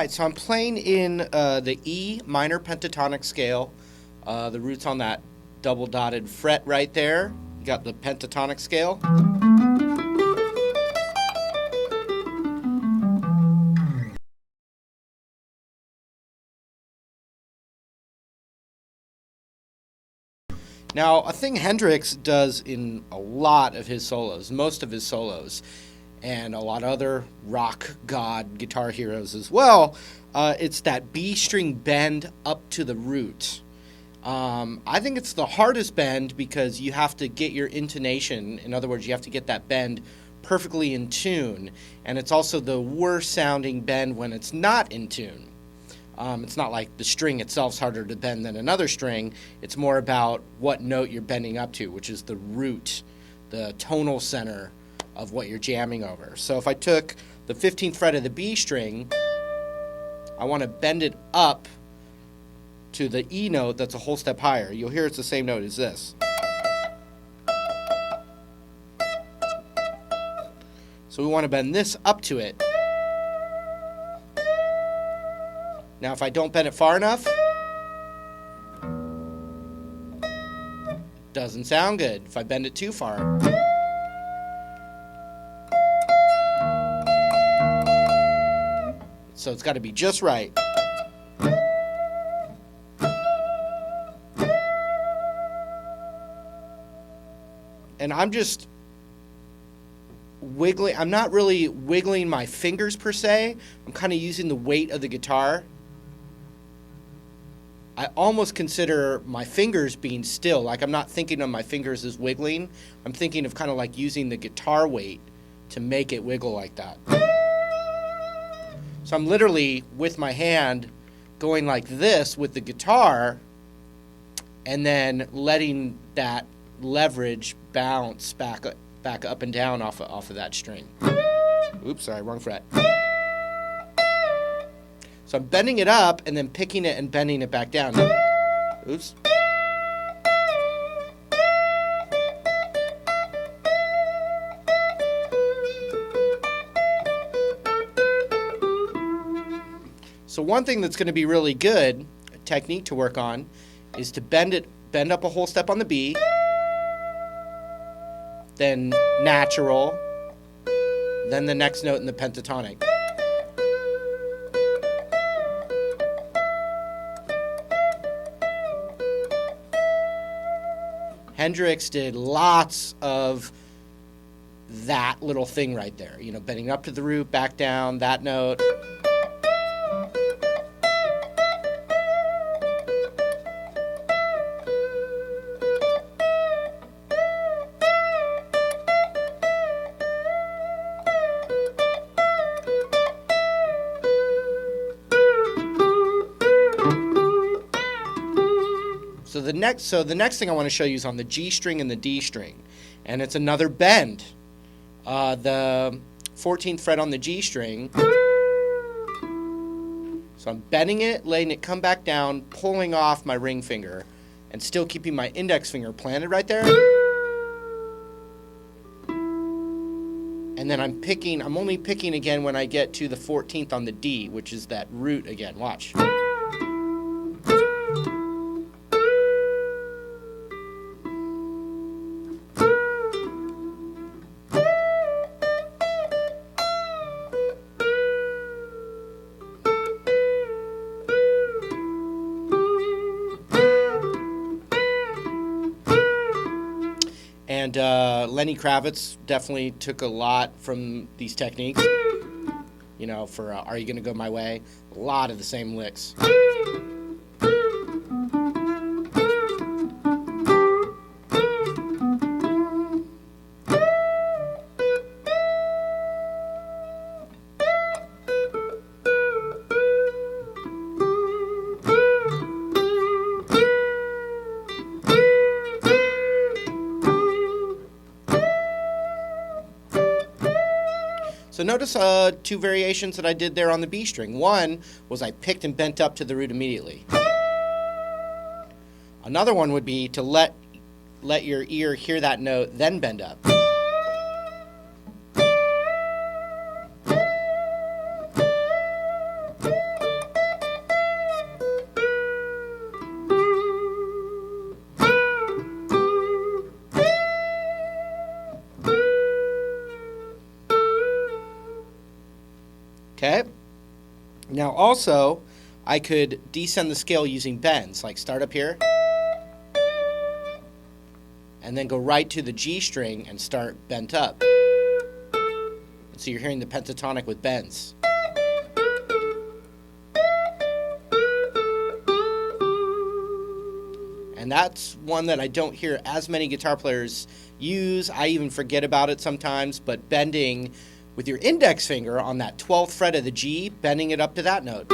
right, so I'm playing in the E minor pentatonic scale. The root's on that double dotted fret right there. You got the pentatonic scale. Now, a thing Hendrix does in a lot of his solos, most of his solos, and a lot of other rock god guitar heroes as well, it's that B string bend up to the root. I think it's the hardest bend because you have to get your intonation, in other words, you have to get that bend perfectly in tune, and it's also the worst sounding bend when it's not in tune. It's not like the string itself's harder to bend than another string. It's more about what note you're bending up to, which is the root, the tonal center of what you're jamming over. So if I took the 15th fret of the B string, I want to bend it up to the E note that's a whole step higher. You'll hear it's the same note as this. So we want to bend this up to it. Now if I don't bend it far enough, it doesn't sound good. If I bend it too far, so it's got to be just right. And I'm just wiggling. I'm not really wiggling my fingers per se. I'm kind of using the weight of the guitar. I almost consider my fingers being still. Like I'm not thinking of my fingers as wiggling. I'm thinking of kind of like using the guitar weight to make it wiggle like that. So I'm literally with my hand going like this with the guitar and then letting that leverage bounce back up and down off of that string. Oops, sorry, wrong fret. So I'm bending it up and then picking it and bending it back down. Oops. So one thing that's going to be really good, a technique to work on, is to bend up a whole step on the B, then natural, then the next note in the pentatonic. Hendrix did lots of that little thing right there. You know, bending up to the root, back down, that note. So the next thing I want to show you is on the G string and the D string, and it's another bend. The 14th fret on the G string. So I'm bending it, letting it come back down, pulling off my ring finger, and still keeping my index finger planted right there. And then I'm only picking again when I get to the 14th on the D, which is that root again. Watch. And Lenny Kravitz definitely took a lot from these techniques. You know, for Are You Gonna Go My Way? A lot of the same licks. So notice two variations that I did there on the B string. One was I picked and bent up to the root immediately. Another one would be to let your ear hear that note, then bend up. Now also, I could descend the scale using bends, like start up here, and then go right to the G string and start bent up. So you're hearing the pentatonic with bends. And that's one that I don't hear as many guitar players use. I even forget about it sometimes, but bending with your index finger on that 12th fret of the G, bending it up to that note.